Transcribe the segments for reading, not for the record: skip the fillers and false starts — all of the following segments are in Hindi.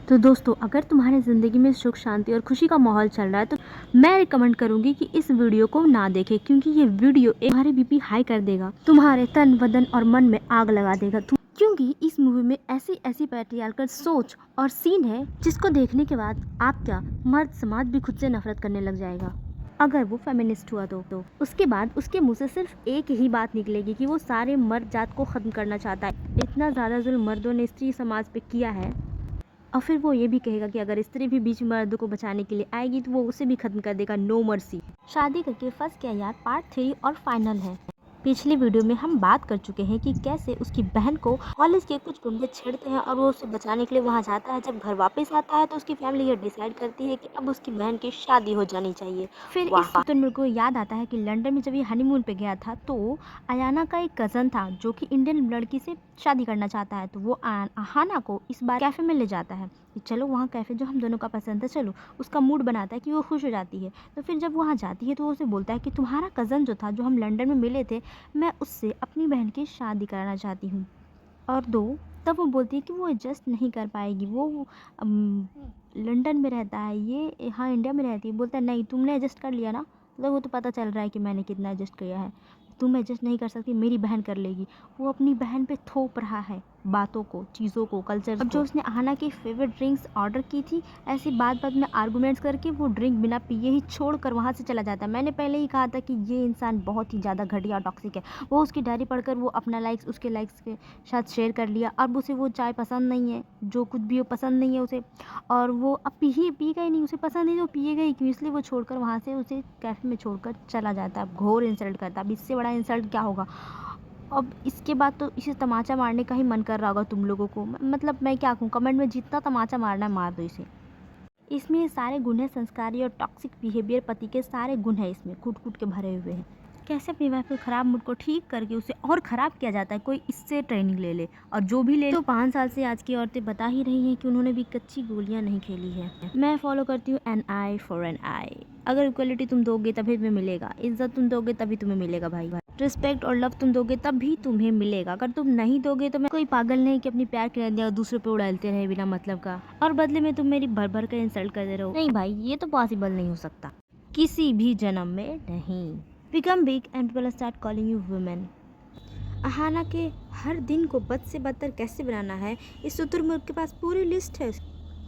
तो दोस्तों, अगर तुम्हारे ज़िंदगी में सुख शांति और खुशी का माहौल चल रहा है तो मैं रिकमेंड करूंगी कि इस वीडियो को ना देखें, क्योंकि ये वीडियो तुम्हारे बीपी हाई कर देगा, तुम्हारे तन बदन और मन में आग लगा देगा। क्योंकि इस मूवी में ऐसी ऐसी पैट्रियार्कल सोच और सीन है जिसको देखने के बाद आप क्या, मर्द समाज भी खुद से नफरत करने लग जाएगा अगर वो फेमिनिस्ट हुआ तो उसके बाद उसके मुंह से सिर्फ एक ही बात निकलेगी कि वो सारे मर्द जात को ख़त्म करना चाहता है। इतना ज़्यादा जुल्म मर्दों ने स्त्री समाज पे किया है, और फिर वो ये भी कहेगा कि अगर स्त्री भी बीच में मर्द को बचाने के लिए आएगी तो वो उसे भी खत्म कर देगा, नो मर्सी। शादी करके फंस गया यार पार्ट 3 और फाइनल है। पिछली वीडियो में हम बात कर चुके हैं कि कैसे उसकी बहन को कॉलेज के कुछ गुंडे छेड़ते हैं और वो उसे बचाने के लिए वहां जाता है। जब घर वापस आता है तो उसकी फैमिली ये डिसाइड करती है कि अब उसकी बहन की शादी हो जानी चाहिए। फिर इस तो मेरे को याद आता है कि लंदन में जब ये हनीमून पे गया था तो अयाना का एक कज़न था जो कि इंडियन लड़की से शादी करना चाहता है, तो वो अहाना को इस बार कैफ़े में ले जाता है कि चलो वहाँ कैफ़े जो हम दोनों का पसंद है, चलो। उसका मूड बनाता है कि वो खुश हो जाती है। तो फिर जब वहाँ जाती है तो वो उसे बोलता है कि तुम्हारा कज़न जो था, जो हम लंदन में मिले थे, मैं उससे अपनी बहन की शादी कराना चाहती हूँ। और तब वो बोलती है कि वो एडजस्ट नहीं कर पाएगी, वो लंदन में रहता है, ये यहाँ इंडिया में रहती है। बोलता है नहीं, तुमने एडजस्ट कर लिया ना, मतलब वो तो पता चल रहा है कि मैंने कितना एडजस्ट किया है, तुम एडजस्ट नहीं कर सकती, मेरी बहन कर लेगी। वो अपनी बहन पे थोप रहा है बातों को, चीज़ों को, कल्चर। अब जो उसने अहाना की फेवरेट ड्रिंक्स ऑर्डर की थी, ऐसी बात बात में आर्गूमेंट्स करके वो ड्रिंक बिना पिए ही छोड़कर वहाँ से चला जाता है। मैंने पहले ही कहा था कि ये इंसान बहुत ही ज़्यादा घटिया और टॉक्सिक है। वो उसकी डायरी पढ़कर वो अपना लाइक्स उसके लाइक्स के साथ शेयर कर लिया। अब उसे वो चाय पसंद नहीं है, जो कुछ भी वो पसंद नहीं है उसे, और वो अब पिएगा ही नहीं, उसे पसंद नहीं तो पिएगा ही क्यों, इसलिए वो छोड़कर वहाँ से उसे कैफ़े में छोड़कर चला जाता है। घोर इंसल्ट करता है। अब इससे बड़ा इंसल्ट क्या होगा। अब इसके बाद तो इसे तमाचा मारने का ही मन कर रहा होगा तुम लोगों को। मतलब मैं क्या कहूँ, कमेंट में जितना तमाचा मारना है मार दो इसे। इसमें सारे गुण हैं, संस्कारी और टॉक्सिक बिहेवियर पति के सारे गुण हैं इसमें कूट कूट के भरे हुए हैं। कैसे अपनी वाइफ के खराब मूड को ठीक करके उसे और ख़राब किया जाता है, कोई इससे ट्रेनिंग ले ले। और जो भी ले तो 5 साल से आज की औरतें बता ही रही हैं कि उन्होंने भी कच्ची गोलियां नहीं खेली है। मैं फॉलो करती हूँ एन आई फॉर एन आई। अगर इक्वलिटी तुम दोगे तभी तुम्हें मिलेगा, इज्जत तुम दोगे तभी तुम्हें मिलेगा भाई। रिस्पेक्ट और लव तुम दोगे तब भी तुम्हें मिलेगा। अगर तुम नहीं दोगे तो मैं कोई पागल नहीं कि अपनी प्यार की नदियाँ दूसरे पे उड़ालते रहे बिना मतलब का, और बदले में तुम मेरी भर भर कर इंसल्ट करते रहो। नहीं भाई, ये तो पॉसिबल नहीं हो सकता, किसी भी जन्म में नहीं। Become big and people start calling you women. Ahana के हर दिन को बद से बदतर कैसे बनाना है, इस शुतुरमुर्ग के पास पूरी लिस्ट है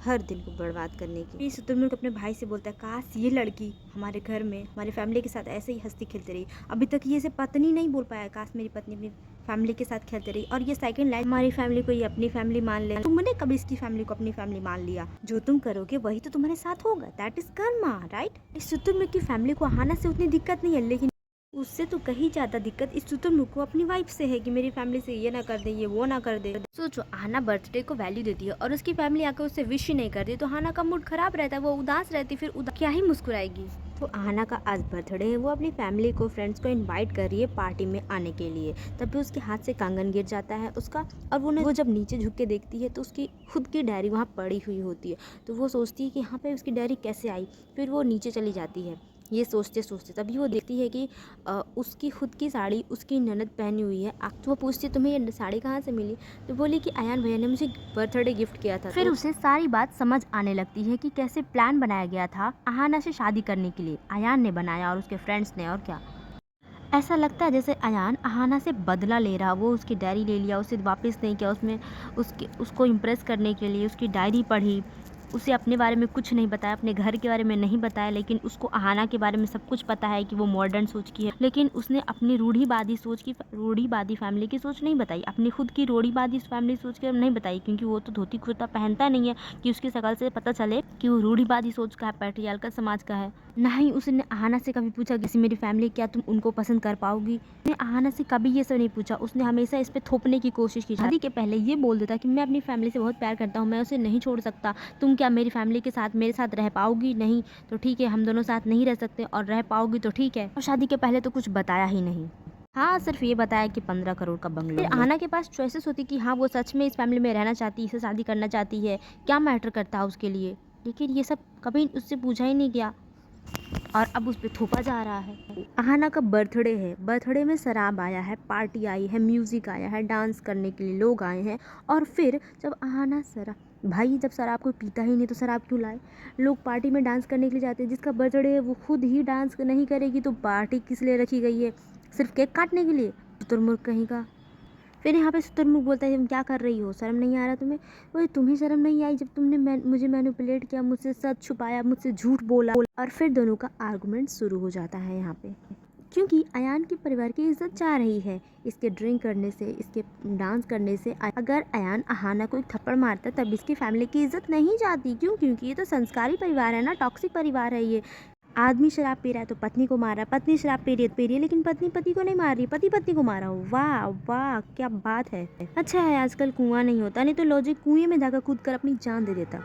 हर दिन को बर्बाद करने की। शुतुरमुर्ग अपने भाई से बोलता है, काश ये लड़की हमारे घर में हमारी फैमिली के साथ ऐसे ही हंसती खेलती रही। अभी तक ये से पत्नी नहीं बोल पाया, काश मेरी पत्नी अपनी फैमिली के साथ खेलती रही। और ये सेकंड लाइन, हमारी फैमिली को ये अपनी फैमिली मान ले। तुमने कभी इसकी फैमिली को अपनी फैमिली मान लिया? जो तुम करोगे वही तो तुम्हारे साथ होगा, दैट इज कर्मा, राइट। इस शुतुरमुर्ग की फैमिली को अहाना से उतनी दिक्कत नहीं है, लेकिन उससे तो कहीं ज़्यादा दिक्कत इस शुतुरमुर्ग को अपनी वाइफ से है कि मेरी फैमिली से ये ना कर दे, ये वो ना कर दे। सोचो, अहाना बर्थडे को वैल्यू देती है और उसकी फैमिली आकर उससे विश ही नहीं करती, तो अहाना का मूड खराब रहता है, वो उदास रहती, फिर क्या ही मुस्कुराएगी। तो अहाना का आज बर्थडे है, वो अपनी फैमिली को, फ्रेंड्स को इनवाइट कर रही है पार्टी में आने के लिए। तभी उसके हाथ से कंगन गिर जाता है उसका, और वो जब नीचे झुक के देखती है तो उसकी खुद की डायरी वहाँ पड़ी हुई होती है। तो वो सोचती है कि यहाँ पे उसकी डायरी कैसे आई। फिर वो नीचे चली जाती है ये सोचते सोचते। तभी वो देखती है कि उसकी खुद की साड़ी उसकी ननद पहनी हुई है। तो वो पूछती है, तुम्हें ये साड़ी कहाँ से मिली? तो बोली कि अयान भैया ने मुझे बर्थडे गिफ्ट किया था। फिर उसे सारी बात समझ आने लगती है कि कैसे प्लान बनाया गया था अहाना से शादी करने के लिए। अयान ने बनाया और उसके फ्रेंड्स ने, और क्या। ऐसा लगता है जैसे अयान अहाना से बदला ले रहा। वो उसकी डायरी ले लिया, उसे वापस नहीं किया, उसमें उसको इम्प्रेस करने के लिए उसकी डायरी पढ़ी, उसे अपने बारे में कुछ नहीं बताया, अपने घर के बारे में नहीं बताया, लेकिन उसको अहाना के बारे में सब कुछ पता है कि वो मॉडर्न सोच की है। लेकिन उसने अपनी रूढ़िवादी फैमिली की सोच नहीं बताई, अपनी खुद की रूढ़िवादी फैमिली सोच के नहीं बताई, क्योंकि वो तो धोती कुर्ता पहनता नहीं है कि उसकी शक्ल से पता चले कि वो रूढ़िवादी सोच का है, पैट्रियार्कल समाज का है। ना ही उसने अहाना से कभी पूछा कि मेरी फैमिली, क्या तुम उनको पसंद कर पाओगी? उसने अहाना से कभी ये सब नहीं पूछा। उसने हमेशा इस पे थोपने की कोशिश की। शादी के पहले ये बोल देता कि मैं अपनी फैमिली से बहुत प्यार करता हूँ, मैं उसे नहीं छोड़ सकता। तुम क्या मेरी फैमिली के साथ मेरे साथ रह पाओगी? नहीं तो ठीक है, हम दोनों साथ नहीं रह सकते, और रह पाओगी तो ठीक है। और शादी के पहले तो कुछ बताया ही नहीं। हाँ, सिर्फ ये बताया कि 15 करोड़ का बंगला। फिर अहाना के पास चॉइसेस होती कि हाँ वो सच में इस फैमिली में रहना चाहती है, इसे शादी करना चाहती है, क्या मैटर करता है उसके लिए। लेकिन ये सब कभी उससे पूछा ही नहीं गया, और अब उस पर थोपा जा रहा है। अहाना का बर्थडे है, बर्थडे में शराब आया है, पार्टी आई है, म्यूजिक आया है, डांस करने के लिए लोग आए हैं। और फिर जब अहाना भाई जब शराब कोई पीता ही नहीं तो शराब क्यों लाए? लोग पार्टी में डांस करने के लिए जाते हैं, जिसका बर्थडे है वो खुद ही डांस नहीं करेगी तो पार्टी किस लिए रखी गई है? सिर्फ केक काटने के लिए? शुतुरमुर्ग कहीं का। फिर यहाँ पे शुतुरमुर्ग बोलता है तुम क्या कर रही हो, शर्म नहीं आ रहा तुम्हें? बोले तुम्हें शर्म नहीं आई जब तुमने मुझे मैनिपुलेट किया, मुझसे सच छुपाया, मुझसे झूठ बोला। और फिर दोनों का आर्गुमेंट शुरू हो जाता है यहाँ पे, क्योंकि अयान के परिवार की इज्जत चाह रही है इसके ड्रिंक करने से, इसके डांस करने से। अगर अयान अहाना को एक थप्पड़ मारता तब इसकी फैमिली की इज्जत नहीं जाती। क्यों? क्योंकि ये तो संस्कारी परिवार है ना, टॉक्सिक परिवार है ये। आदमी शराब पी रहा है तो पत्नी को मार रहा है, पत्नी शराब पी रही है लेकिन पत्नी पति को नहीं मार रही, पति पत्नी को मारा हो। वाह वाह क्या बात है। अच्छा है आजकल कुआं नहीं होता, नहीं तो लॉजिक कुएं में जाकर कूद कर अपनी जान दे देता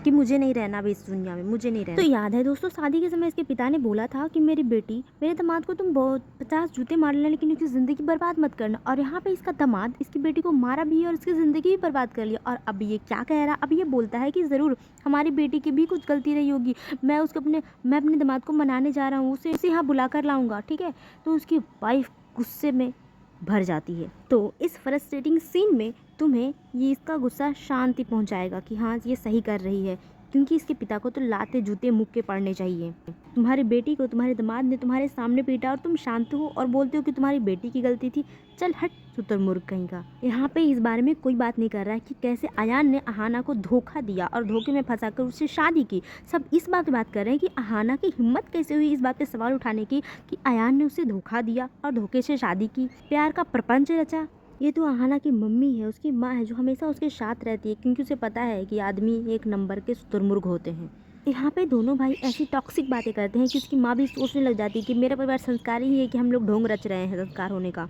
कि मुझे नहीं रहना अभी इस दुनिया में, मुझे नहीं रहना। तो याद है दोस्तों, शादी के समय इसके पिता ने बोला था कि मेरी बेटी, मेरे दामाद को तुम बहुत 50 जूते मार लेना लेकिन उसकी ज़िंदगी बर्बाद मत करना। और यहाँ पे इसका दामाद इसकी बेटी को मारा भी और उसकी ज़िंदगी भी बर्बाद कर लिया। और अब ये क्या कह रहा, अब ये बोलता है कि ज़रूर हमारी बेटी की भी कुछ गलती रही होगी, मैं अपने दामाद को मनाने जा रहा हूँ, उसे यहाँ बुला कर लाऊँगा, ठीक है। तो उसकी वाइफ गुस्से में भर जाती है। तो इस फ्रस्ट्रेटिंग सीन में तुम्हें ये इसका गुस्सा शांति पहुंचाएगा कि हाँ ये सही कर रही है, क्योंकि इसके पिता को तो लाते जूते मुक्के के पड़ने चाहिए। तुम्हारी बेटी को तुम्हारे दामाद ने तुम्हारे सामने पीटा और तुम शांत हो और बोलते हो कि तुम्हारी बेटी की गलती थी। चल हट शुतुरमुर्ग कहीं का। यहाँ पे इस बारे में कोई बात नहीं कर रहा है कि कैसे अयान ने अहाना को धोखा दिया और धोखे में फंसाकर उससे शादी की। सब इस बात पे बात कर रहे हैं कि अहाना की हिम्मत कैसे हुई इस बात पे सवाल उठाने की कि अयान ने उसे धोखा दिया और धोखे से शादी की, प्यार का प्रपंच रचा। ये तो अहाना की मम्मी है, उसकी माँ है, जो हमेशा उसके साथ रहती है, क्योंकि उसे पता है कि आदमी एक नंबर के शुतुरमुर्ग होते हैं। यहाँ पे दोनों भाई ऐसी टॉक्सिक बातें करते हैं कि उसकी माँ भी सोचने लग जाती है कि मेरा परिवार संस्कारी ही है कि हम लोग ढोंग रच रहे हैं संस्कार होने का।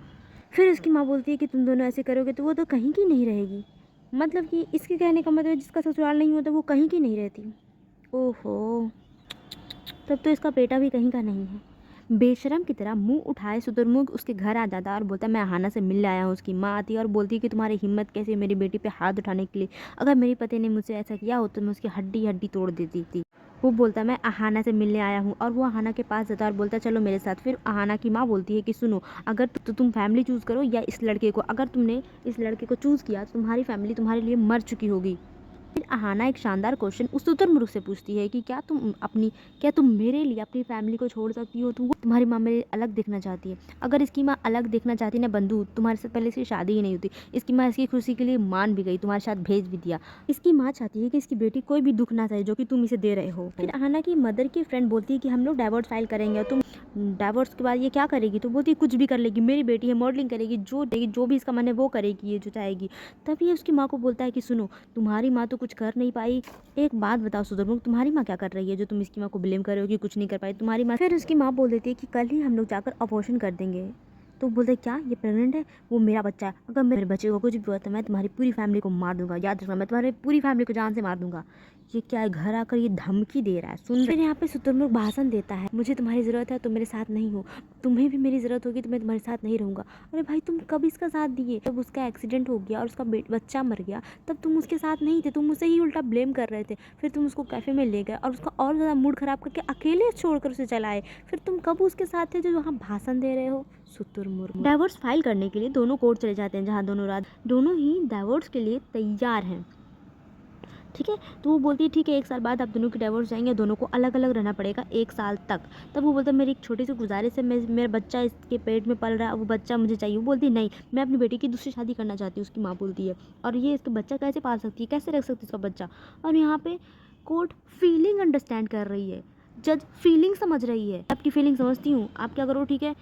फिर उसकी माँ बोलती है कि तुम दोनों ऐसे करोगे तो वो तो कहीं की नहीं रहेगी। मतलब कि इसके कहने का मतलब जिसका ससुराल नहीं होता वो कहीं की नहीं रहती। ओहो, तब तो इसका बेटा भी कहीं का नहीं है। बेशरम की तरह मुंह उठाए शुतुरमुर्ग उसके घर आ जाता और बोलता मैं अहाना से मिलने आया हूँ। उसकी माँ आती है और बोलती है कि तुम्हारी हिम्मत कैसे मेरी बेटी पे हाथ उठाने के लिए, अगर मेरे पति ने मुझसे ऐसा किया हो तो मैं उसकी हड्डी हड्डी तोड़ देती थी। वो बोलता मैं अहाना से मिलने आया हूँ और वो अहाना के पास जाता और बोलता चलो मेरे साथ। फिर अहाना की माँ बोलती है कि सुनो, अगर तो तुम फैमिली चूज़ करो या इस लड़के को, अगर तुमने इस लड़के को चूज़ किया तो तुम्हारी फैमिली तुम्हारे लिए मर चुकी होगी। फिर अहाना एक शानदार क्वेश्चन उस शुतुरमुर्ग से पूछती है कि क्या तुम मेरे लिए अपनी फैमिली को छोड़ सकती हो? तुम्हारी माँ मेरे अलग देखना चाहती है। अगर इसकी माँ अलग देखना चाहती ना बंधु, तुम्हारे साथ पहले इसकी शादी ही नहीं होती। इसकी माँ इसकी खुशी के लिए मान भी गई, तुम्हारे साथ भेज भी दिया। इसकी माँ चाहती है कि इसकी बेटी कोई भी दुख ना सहे जो कि तुम इसे दे रहे हो। फिर अहाना की मदर की फ्रेंड बोलती है कि हम लोग डाइवोर्स फाइल करेंगे और तुम डाइवोर्स के बाद ये क्या करेगी? तो बोलती है कुछ भी कर लेगी, मेरी बेटी है, मॉडलिंग करेगी, जो भी इसका मन है वो करेगी, ये जो चाहेगी। तभी उसकी माँ को बोलता है कि सुनो, तुम्हारी माँ तो कुछ कर नहीं पाई, एक बात बताओ शुतुरमुर्ग, तुम्हारी माँ क्या कर रही है जो तुम इसकी माँ को ब्लेम कर रहे हो कि कुछ नहीं कर पाई तुम्हारी माँ? फिर उसकी माँ बोल देती है कि कल ही हम लोग जाकर अबॉर्शन कर देंगे। तो बोलते क्या ये प्रेग्नेंट है? वो मेरा बच्चा है, अगर मेरे बच्चे को कुछ भी हुआ तो मैं तुम्हारी पूरी फैमिली को मार दूंगा, याद रखना, मैं तुम्हारी पूरी फैमिली को जान से मार दूंगा। ये क्या है, घर आकर ये धमकी दे रहा है, सुन। फिर यहाँ पे शुतुरमुर्ग भाषण देता है, मुझे तुम्हारी ज़रूरत है तो मेरे साथ नहीं हो, तुम्हें भी मेरी ज़रूरत होगी तो मैं तुम्हारे साथ नहीं रहूँगा। अरे भाई तुम कब इसका साथ दिए? जब उसका एक्सीडेंट हो गया और उसका बच्चा मर गया तब तुम उसके साथ नहीं थे, तुम उसे ही उल्टा ब्लेम कर रहे थे। फिर तुम उसको कैफ़े में ले गए और उसका और ज़्यादा मूड ख़राब करके अकेले छोड़कर उसे चलाए। फिर तुम कब उसके साथ थे जो वहाँ भाषण दे रहे हो? शुतुरमुर्ग। डाइवोर्स फाइल करने के लिए दोनों कोर्ट चले जाते हैं, जहाँ दोनों ही डाइवोर्स के लिए तैयार हैं, ठीक है। तो वो बोलती है ठीक है, 1 साल बाद आप दोनों की डाइवोर्स जाएंगे, दोनों को अलग अलग रहना पड़ेगा 1 साल तक। तब वो बोलता है मेरी एक छोटी सी गुजारिश है, मेरा बच्चा इसके पेट में पल रहा है, वो बच्चा मुझे चाहिए। वो बोलती है नहीं, मैं अपनी बेटी की दूसरी शादी करना चाहती हूँ। उसकी माँ बोलती है और ये इसका बच्चा कैसे पाल सकती है, कैसे रख सकती है इसका बच्चा? और यहाँ पे कोर्ट फीलिंग अंडरस्टैंड कर रही है, जज फीलिंग समझ रही है। आपकी फीलिंग समझती हूँ, आप क्या करो, ठीक है,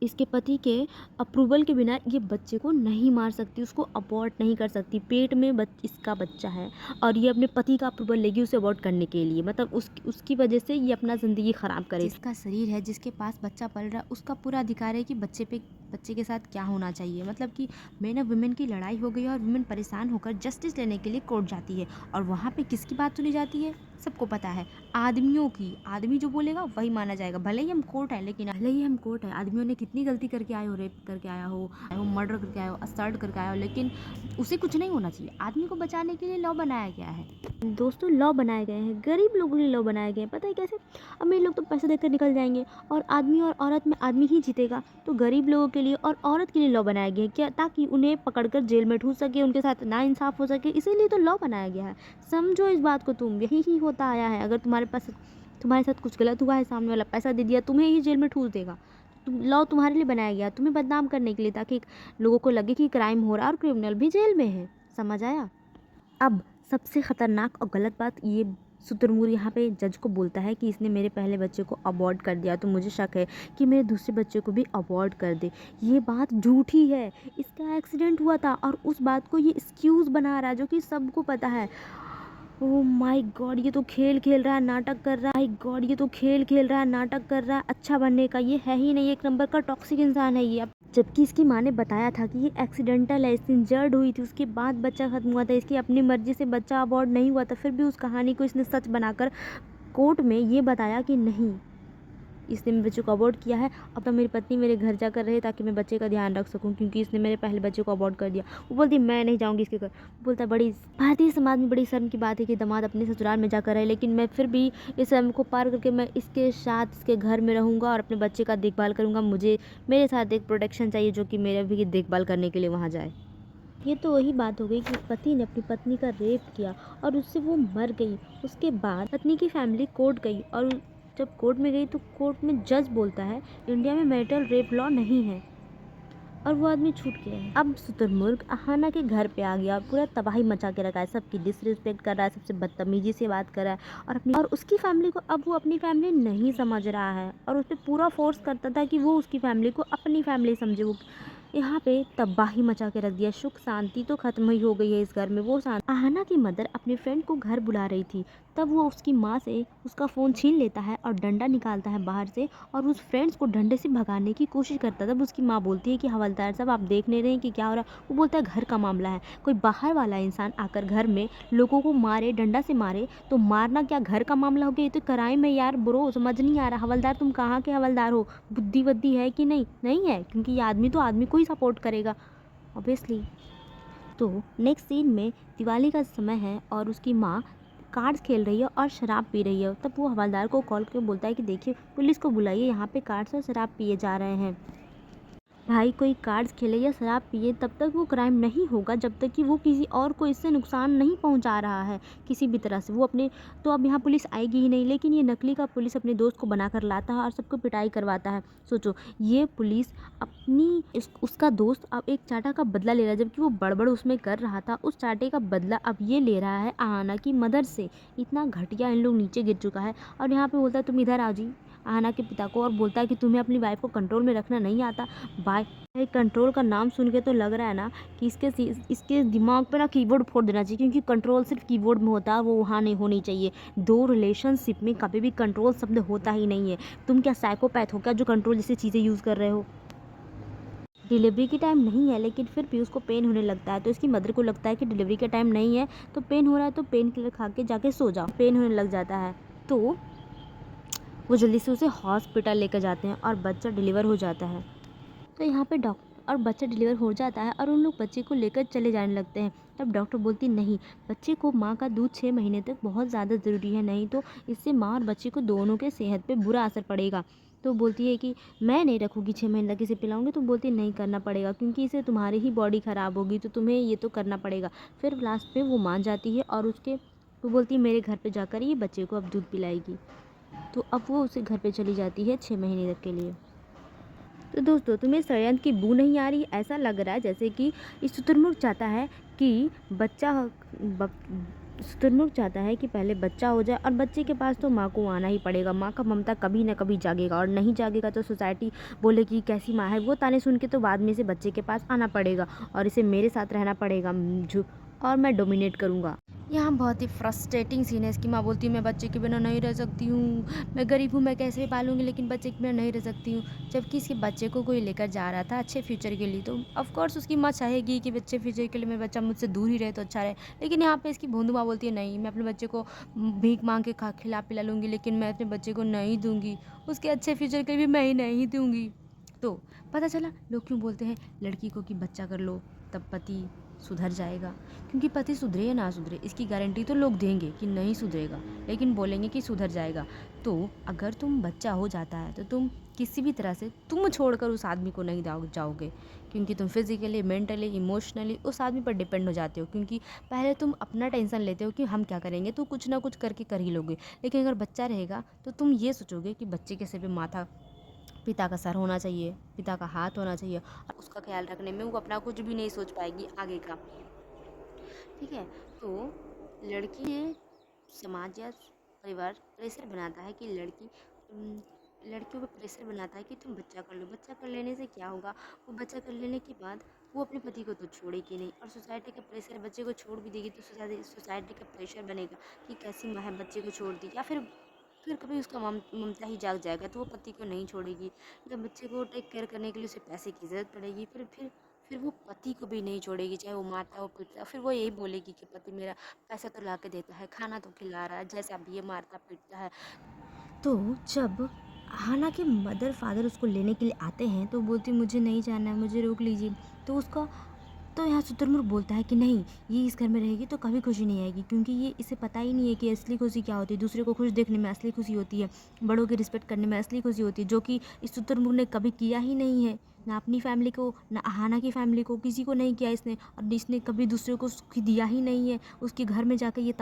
इसके पति के अप्रूवल के बिना ये बच्चे को नहीं मार सकती, उसको अबॉर्ट नहीं कर सकती। पेट में इसका बच्चा है और ये अपने पति का अप्रूवल लेगी उसे अबॉर्ट करने के लिए, मतलब उसकी वजह से ये अपना ज़िंदगी ख़राब करे। जिसका शरीर है, जिसके पास बच्चा पल रहा है, उसका पूरा अधिकार है कि बच्चे के साथ क्या होना चाहिए। मतलब कि मैन ऑफ वुमेन की लड़ाई हो गई और वुमेन परेशान होकर जस्टिस लेने के लिए कोर्ट जाती है और वहाँ पे किसकी बात सुनी जाती है? सबको पता है, आदमियों की। आदमी जो बोलेगा वही माना जाएगा, भले ही हम कोर्ट है, लेकिन भले ही हम कोर्ट है, आदमियों ने कितनी गलती करके आए हो, रेप करके आया हो, मर्डर करके आया हो, असल्ट करके आया हो, लेकिन उसे कुछ नहीं होना चाहिए। आदमी को बचाने के लिए लॉ बनाया गया है। दोस्तों लॉ बनाए गए हैं, गरीब लोगों के लिए लॉ बनाए गए हैं। पता है कैसे? अमीर लोग तो पैसा देकर निकल जाएंगे और आदमी और औरत में आदमी ही जीतेगा। तो गरीब लोगों के लिए और औरत के लिए लॉ बनाए गए हैं क्या? ताकि उन्हें पकड़कर जेल में ठूस सके, उनके साथ नाइंसाफ हो सके, इसीलिए तो लॉ बनाया गया है। समझो इस बात को तुम, यही ही होता आया है। अगर तुम्हारे साथ कुछ गलत हुआ है, सामने वाला पैसा दे दिया, तुम्हें ही जेल में ठूस देगा। लॉ तुम्हारे लिए बनाया गया, तुम्हें बदनाम करने के लिए, ताकि लोगों को लगे कि क्राइम हो रहा है और क्रिमिनल भी जेल में है। समझ आया? अब सबसे ख़तरनाक और गलत बात ये, शुतुरमुर्ग यहाँ पे जज को बोलता है कि इसने मेरे पहले बच्चे को अबॉर्ट कर दिया, तो मुझे शक है कि मेरे दूसरे बच्चे को भी अबॉर्ट कर दे। ये बात झूठी है, इसका एक्सीडेंट हुआ था और उस बात को ये एक्सक्यूज़ बना रहा है, जो कि सबको पता है। ओह माय गॉड, ये तो खेल खेल रहा है, नाटक कर रहा है। माय गॉड, ये तो खेल खेल रहा है, नाटक कर रहा है अच्छा बनने का। ये है ही नहीं, एक नंबर का टॉक्सिक इंसान है ये। अब जबकि इसकी माँ ने बताया था कि ये एक्सीडेंटल है, इसकी इंजर्ड हुई थी, उसके बाद बच्चा खत्म हुआ था, इसकी अपनी मर्जी से बच्चा अबॉर्ट नहीं हुआ था। फिर भी उस कहानी को इसने सच बनाकर कोर्ट में ये बताया कि नहीं, इसने मेरे बच्चे को अबॉर्ट किया है। अब तो मेरी पत्नी मेरे घर जाकर रहे ताकि मैं बच्चे का ध्यान रख सकूं, क्योंकि इसने मेरे पहले बच्चे को अबॉर्ट कर दिया। वो बोलती मैं नहीं जाऊंगी इसके घर। बोलता है बड़ी भारतीय समाज में बड़ी शर्म की बात है कि दामाद अपने ससुराल में जाकर रहे, लेकिन मैं फिर भी इस शर्म को पार करके मैं इसके साथ इसके घर में रहूँगा और अपने बच्चे का देखभाल करूँगा। मुझे मेरे साथ एक प्रोटेक्शन चाहिए जो कि मेरे भी देखभाल करने के लिए वहाँ जाए। ये तो वही बात हो गई कि पति ने अपनी पत्नी का रेप किया और उससे वो मर गई। उसके बाद पत्नी की फैमिली कोर्ट गई और जब कोर्ट में गई तो कोर्ट में जज बोलता है इंडिया में मैरिटल रेप लॉ नहीं है और वो आदमी छूट गया है। अब शुतुरमुर्ग अहाना के घर पे आ गया और पूरा तबाही मचा के रखा है, सबकी डिसरिस्पेक्ट कर रहा है, सबसे बदतमीजी से बात कर रहा है और उसकी फैमिली को अब वो अपनी फैमिली नहीं समझ रहा है और उस पर पूरा फोर्स करता था कि वो उसकी फैमिली को अपनी फैमिली समझे। वो यहाँ पे तबाही मचा के रख दिया, सुख शांति तो खत्म ही हो गई है इस घर में। वो आहाना की मदर अपने फ्रेंड को घर बुला रही थी, तब वो उसकी माँ से उसका फ़ोन छीन लेता है और डंडा निकालता है बाहर से और उस फ्रेंड्स को डंडे से भगाने की कोशिश करता है। तब उसकी माँ बोलती है कि हवलदार साहब आप देख नहीं रहे हैं कि क्या हो रहा है? वो बोलता है घर का मामला है, कोई बाहर वाला इंसान आकर घर में लोगों को मारे, डंडा से मारे तो मारना क्या घर का मामला हो गया? ये तो क्राइम है यार ब्रो, समझ नहीं आ रहा। हवलदार तुम कहाँ के हवलदार हो? बुद्धि वद्दी है कि नहीं? नहीं है, क्योंकि ये आदमी तो आदमी को ही सपोर्ट करेगा ऑब्वियसली। तो नेक्स्ट सीन में दिवाली का समय है और उसकी माँ कार्ड्स खेल रही है और शराब पी रही है। तब वो हवलदार को कॉल करके बोलता है कि देखिए पुलिस को बुलाइए, यहाँ पे कार्ड्स और शराब पिए जा रहे हैं। भाई कोई कार्ड्स खेले या शराब पिए तब तक वो क्राइम नहीं होगा जब तक कि वो किसी और को इससे नुकसान नहीं पहुंचा रहा है किसी भी तरह से। वो अपने तो अब यहाँ पुलिस आएगी ही नहीं, लेकिन ये नकली का पुलिस अपने दोस्त को बनाकर लाता है और सबको पिटाई करवाता है। सोचो ये पुलिस उसका दोस्त अब एक चाटा का बदला ले रहा है, जबकि वो बड़बड़ उसमें कर रहा था, उस चाटे का बदला अब ये ले रहा है आहाना की मदर से। इतना घटिया इन लोग नीचे गिर चुका है। और यहाँ पे बोलता है तुम इधर आओ जी, आहाना के पिता को, और बोलता है कि तुम्हें अपनी वाइफ को कंट्रोल में रखना नहीं आता। भाई कंट्रोल का नाम सुन के तो लग रहा है ना कि इसके दिमाग पे ना कीबोर्ड फोड़ देना चाहिए, क्योंकि कंट्रोल सिर्फ कीबोर्ड में होता है, वो वहाँ नहीं होनी चाहिए। दो रिलेशनशिप में कभी भी कंट्रोल शब्द होता ही नहीं है। तुम क्या साइकोपैथ हो क्या जो कंट्रोल जैसी चीज़ें यूज़ कर रहे हो? डिलीवरी की टाइम नहीं है लेकिन फिर भी उसको पेन होने लगता है, तो इसकी मदर को लगता है कि डिलीवरी का टाइम नहीं है तो पेन हो रहा है तो पेन किलर खा के जाके सो जाओ। पेन होने लग जाता है तो वो जल्दी से उसे हॉस्पिटल लेकर जाते हैं और बच्चा डिलीवर हो जाता है। तो यहाँ पे डॉक्टर और बच्चा डिलीवर हो जाता है और उन लोग बच्चे को लेकर चले जाने लगते हैं। तब डॉक्टर बोलती नहीं, बच्चे को माँ का दूध 6 महीने तक बहुत ज़्यादा ज़रूरी है, नहीं तो इससे माँ और बच्चे को दोनों के सेहत पे बुरा असर पड़ेगा। तो बोलती है कि मैं नहीं रखूँगी 6 महीने तक इसे पिलाऊंगी। तो बोलती नहीं करना पड़ेगा, क्योंकि इससे तुम्हारी ही बॉडी ख़राब होगी, तो तुम्हें ये तो करना पड़ेगा। फिर लास्ट पे वो मान जाती है और वो बोलती है मेरे घर पे जाकर ये बच्चे को अब दूध पिलाएगी। तो अब वो उसे घर पे चली जाती है 6 महीने तक के लिए। तो दोस्तों तुम्हें षड्यंत्र की बू नहीं आ रही? ऐसा लग रहा है जैसे कि शुतुरमुर्ग चाहता है कि शुतुरमुर्ग चाहता है कि पहले बच्चा हो जाए और बच्चे के पास तो माँ को आना ही पड़ेगा। माँ का ममता कभी ना कभी जागेगा और नहीं जागेगा तो सोसाइटी बोलेगी कैसी माँ है वो, ताने सुन के तो बाद में से बच्चे के पास आना पड़ेगा और इसे मेरे साथ रहना पड़ेगा और मैं डोमिनेट करूँगा। यहाँ बहुत ही फ्रस्ट्रेटिंग सीन है। इसकी माँ बोलती है मैं बच्चे के बिना नहीं रह सकती हूँ, मैं गरीब हूँ, मैं कैसे पालूंगी, लेकिन बच्चे के बिना नहीं रह सकती हूँ। जबकि इसके बच्चे को कोई लेकर जा रहा था अच्छे फ्यूचर के लिए, तो ऑफकोर्स उसकी माँ चाहेगी कि अच्छे फ्यूचर के लिए मेरा बच्चा मुझसे दूर ही रहे तो अच्छा रहे। लेकिन यहाँ पे इसकी भोंदू माँ बोलती है नहीं, मैं अपने बच्चे को भीख मांग के खिला पिला लूँगी, लेकिन मैं अपने बच्चे को नहीं दूँगी, उसके अच्छे फ्यूचर के लिए भी मैं ही नहीं दूँगी। तो पता चला लोग क्यों बोलते हैं लड़की को कि बच्चा कर लो। तब पति सुधर जाएगा, क्योंकि पति सुधरे या ना सुधरे इसकी गारंटी तो लोग देंगे कि नहीं सुधरेगा, लेकिन बोलेंगे कि सुधर जाएगा। तो अगर तुम बच्चा हो जाता है तो तुम किसी भी तरह से तुम छोड़कर उस आदमी को नहीं जाओगे, क्योंकि तुम फिजिकली, मेंटली, इमोशनली उस आदमी पर डिपेंड हो जाते हो, क्योंकि पहले तुम अपना टेंशन लेते हो कि हम क्या करेंगे, तो कुछ ना कुछ करके कर ही लोगे। लेकिन अगर बच्चा रहेगा तो तुम ये सोचोगे कि बच्चे के सिर पे माथा, पिता का सर होना चाहिए, पिता का हाथ होना चाहिए, और उसका ख्याल रखने में वो अपना कुछ भी नहीं सोच पाएगी आगे का। ठीक है। तो लड़की ये समाज या परिवार प्रेशर बनाता है कि लड़कियों को प्रेशर बनाता है कि तुम बच्चा कर लो। बच्चा कर लेने से क्या होगा, वो बच्चा कर लेने के बाद वो अपने पति को तो छोड़ेगी नहीं, और सोसाइटी का प्रेशर, बच्चे को छोड़ भी देगी तो सोसाइटी का प्रेशर बनेगा कि कैसी माँ है, बच्चे को छोड़ दी। या फिर कभी उसका ममता ही जाग जाएगा तो वो पति को नहीं छोड़ेगी, या बच्चे को टेक केयर करने के लिए उसे पैसे की ज़रूरत पड़ेगी, फिर वो पति को भी नहीं छोड़ेगी, चाहे वो मारता हो पीटता, फिर वो यही बोलेगी कि पति मेरा पैसा तो ला के देता है, खाना तो खिला रहा है, जैसे अब ये मारता पीटता है। तो जब हाना के मदर फादर उसको लेने के लिए आते हैं तो बोलती मुझे नहीं जाना है, मुझे रोक लीजिए। तो यहाँ शुतुरमुर्ग बोलता है कि नहीं, ये इस घर में रहेगी तो कभी खुशी नहीं आएगी, क्योंकि ये इसे पता ही नहीं है कि असली खुशी क्या होती है। दूसरे को खुश देखने में असली खुशी होती है, बड़ों की रिस्पेक्ट करने में असली खुशी होती है, जो कि इस शुतुरमुर्ग ने कभी किया ही नहीं है। ना अपनी फैमिली को, ना हाना की फैमिली को, किसी को नहीं किया इसने, और इसने कभी दूसरे को सुख दिया ही नहीं है। उसके घर में जाकर ये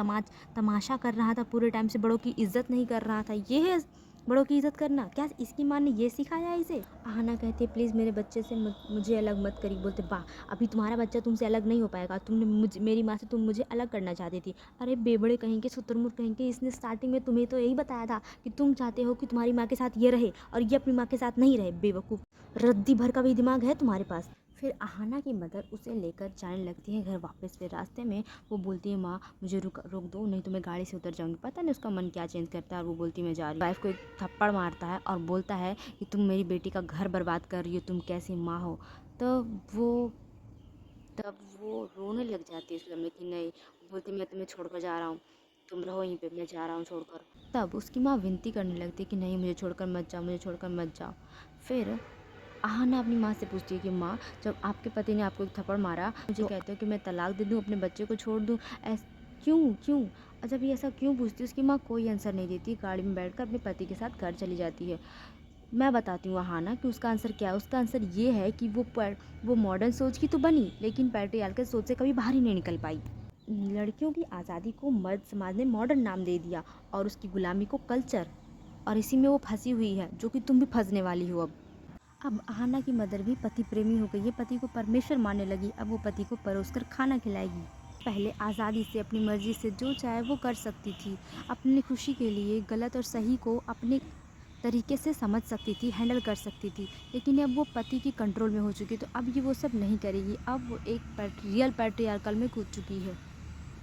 तमाशा कर रहा था पूरे टाइम से, बड़ों की इज्जत नहीं कर रहा था। ये है बड़ों की इज्जत करना? क्या इसकी माँ ने ये सिखाया इसे? आहाना कहती है प्लीज़ मेरे बच्चे से मुझे अलग मत करिए। बोलते वाह, अभी तुम्हारा बच्चा तुमसे अलग नहीं हो पाएगा, तुमने मेरी माँ से तुम मुझे अलग करना चाहती थी। अरे बेबड़े कहेंगे, शुतुरमुर्ग कहेंगे, इसने स्टार्टिंग में तुम्हें तो यही बताया था कि तुम चाहते हो कि तुम्हारी माँ के साथ ये रहे और ये अपनी माँ के साथ नहीं रहे। बेवकूफ़, रद्दी भर का भी दिमाग है तुम्हारे पास। फिर आहाना की मदर उसे लेकर जाने लगती है घर वापस। फिर रास्ते में वो बोलती है माँ मुझे रोक दो, नहीं तो मैं गाड़ी से उतर जाऊंगी। पता नहीं उसका मन क्या चेंज करता है, और वो बोलती मैं जा रही हूँ। वाइफ को एक थप्पड़ मारता है और बोलता है कि तुम मेरी बेटी का घर बर्बाद कर रही हो, तुम कैसी माँ हो। तब वो रोने लग जाती है इस लम्हे कि नहीं, बोलती मैं तुम्हें छोड़कर जा रहा हूँ, तुम रहो यहीं पे, मैं जा रहा हूँ छोड़कर। तब उसकी माँ विनती करने लगती है कि नहीं मुझे छोड़कर मत जाओ, मुझे छोड़कर मत जाओ। फिर आहाना अपनी माँ से पूछती है कि माँ, जब आपके पति ने आपको एक थप्पड़ मारा, मुझे कहते हो कि मैं तलाक दे दूँ, अपने बच्चे को छोड़ दूँ, क्यों? और जब ये ऐसा क्यों पूछती है, उसकी माँ कोई आंसर नहीं देती, गाड़ी में बैठकर अपने पति के साथ घर चली जाती है। मैं बताती हूँ आहाना कि उसका आंसर क्या है। उसका आंसर ये है कि वो मॉडर्न सोच की तो बनी, लेकिन पैट्रियार्कल सोच से कभी बाहर ही नहीं निकल पाई। लड़कियों की आज़ादी को मर्द समाज ने मॉडर्न नाम दे दिया, और उसकी गुलामी को कल्चर, और इसी में वो फंसी हुई है, जो कि तुम भी फंसने वाली हो। अब आहाना की मदर भी पति प्रेमी हो गई है, पति को परमेश्वर मानने लगी। अब वो पति को परोसकर खाना खिलाएगी। पहले आज़ादी से, अपनी मर्जी से जो चाहे वो कर सकती थी, अपनी खुशी के लिए गलत और सही को अपने तरीके से समझ सकती थी, हैंडल कर सकती थी। लेकिन अब वो पति की कंट्रोल में हो चुकी, तो अब ये वो सब नहीं करेगी। अब वो एक रियल पैट्रियार्कल में कूद चुकी है।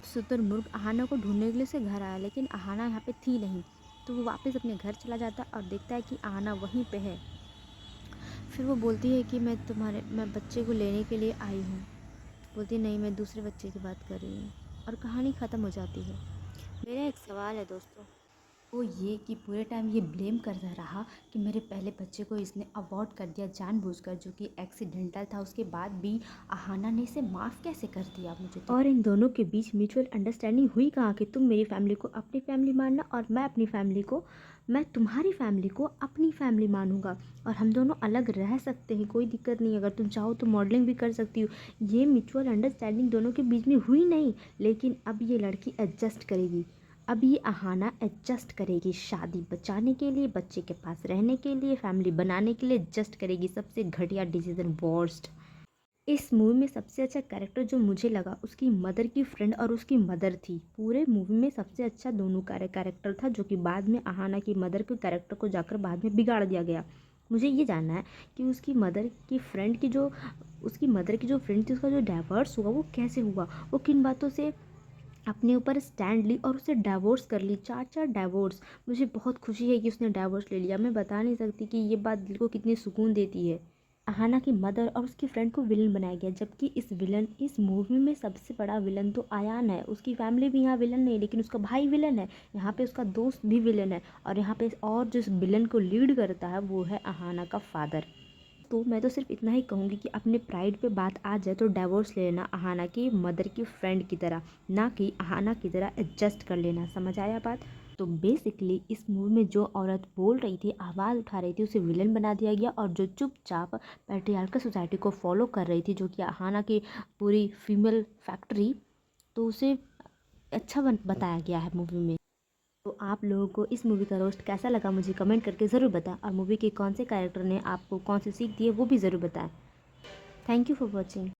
शुतुरमुर्ग आहाना को ढूंढने के लिए से घर आया, लेकिन आहाना यहाँ पे थी नहीं। तो वो वापस अपने घर चला जाता और देखता है कि आहाना वहीं पे है। फिर वो बोलती है कि मैं बच्चे को लेने के लिए आई हूँ। बोलती नहीं, मैं दूसरे बच्चे की बात कर रही हूँ, और कहानी ख़त्म हो जाती है। मेरा एक सवाल है दोस्तों, वो ये कि पूरे टाइम ये ब्लेम करता रहा कि मेरे पहले बच्चे को इसने अबॉर्ट कर दिया जानबूझकर, जो कि एक्सीडेंटल था। उसके बाद भी आहाना ने इसे माफ़ कैसे कर दिया मुझे तो। और इन दोनों के बीच म्यूचुअल अंडरस्टैंडिंग हुई कहाँ कि तुम मेरी फैमिली को अपनी फैमिली मानना, और मैं तुम्हारी फैमिली को अपनी फैमिली मानूंगा, और हम दोनों अलग रह सकते हैं, कोई दिक्कत नहीं। अगर तुम चाहो तो मॉडलिंग भी कर सकती हो। ये म्यूचुअल अंडरस्टैंडिंग दोनों के बीच में हुई नहीं, लेकिन अब ये लड़की एडजस्ट करेगी। अब ये आहाना एडजस्ट करेगी, शादी बचाने के लिए, बच्चे के पास रहने के लिए, फैमिली बनाने के लिए एडजस्ट करेगी। सबसे घटिया डिसीजन, वर्स्ट। इस मूवी में सबसे अच्छा कैरेक्टर जो मुझे लगा, उसकी मदर की फ्रेंड और उसकी मदर थी। पूरे मूवी में सबसे अच्छा दोनों कैरेक्टर था, जो कि बाद में आहाना की मदर के कैरेक्टर को जाकर बाद में बिगाड़ दिया गया। मुझे ये जानना है कि उसकी मदर की जो फ्रेंड थी, उसका जो डाइवोर्स हुआ वो कैसे हुआ, वो किन बातों से अपने ऊपर स्टैंड ली और उसे डाइवोर्स कर ली। 4 डाइवोर्स। मुझे बहुत खुशी है कि उसने डाइवोर्स ले लिया। मैं बता नहीं सकती कि ये बात दिल को कितनी सुकून देती है। अहाना की मदर और उसकी फ्रेंड को विलन बनाया गया, जबकि इस मूवी में सबसे बड़ा विलन तो आयान है। उसकी फैमिली भी यहाँ विलन नहीं, लेकिन उसका भाई विलन है। यहाँ पे उसका दोस्त भी विलन है, और यहाँ पे और जिस विलन को लीड करता है वो है अहाना का फादर। तो मैं तो सिर्फ इतना ही कहूँगी कि अपने प्राइड पे बात आ जाए तो डिवोर्स ले लेना अहाना की मदर की फ्रेंड की तरह, ना कि अहाना की तरह एडजस्ट कर लेना। समझ आया बात? तो बेसिकली इस मूवी में जो औरत बोल रही थी, आवाज़ उठा रही थी, उसे विलन बना दिया गया, और जो चुपचाप पैट्रियार्कल सोसाइटी को फॉलो कर रही थी, जो कि अहाना की पूरी फीमेल फैक्ट्री, तो उसे अच्छा बताया गया है मूवी में। तो आप लोगों को इस मूवी का रोस्ट कैसा लगा मुझे कमेंट करके ज़रूर बताएं, और मूवी के कौन से कैरेक्टर ने आपको कौन सी सीख दी है वो भी ज़रूर बताएं। Thank you for watching.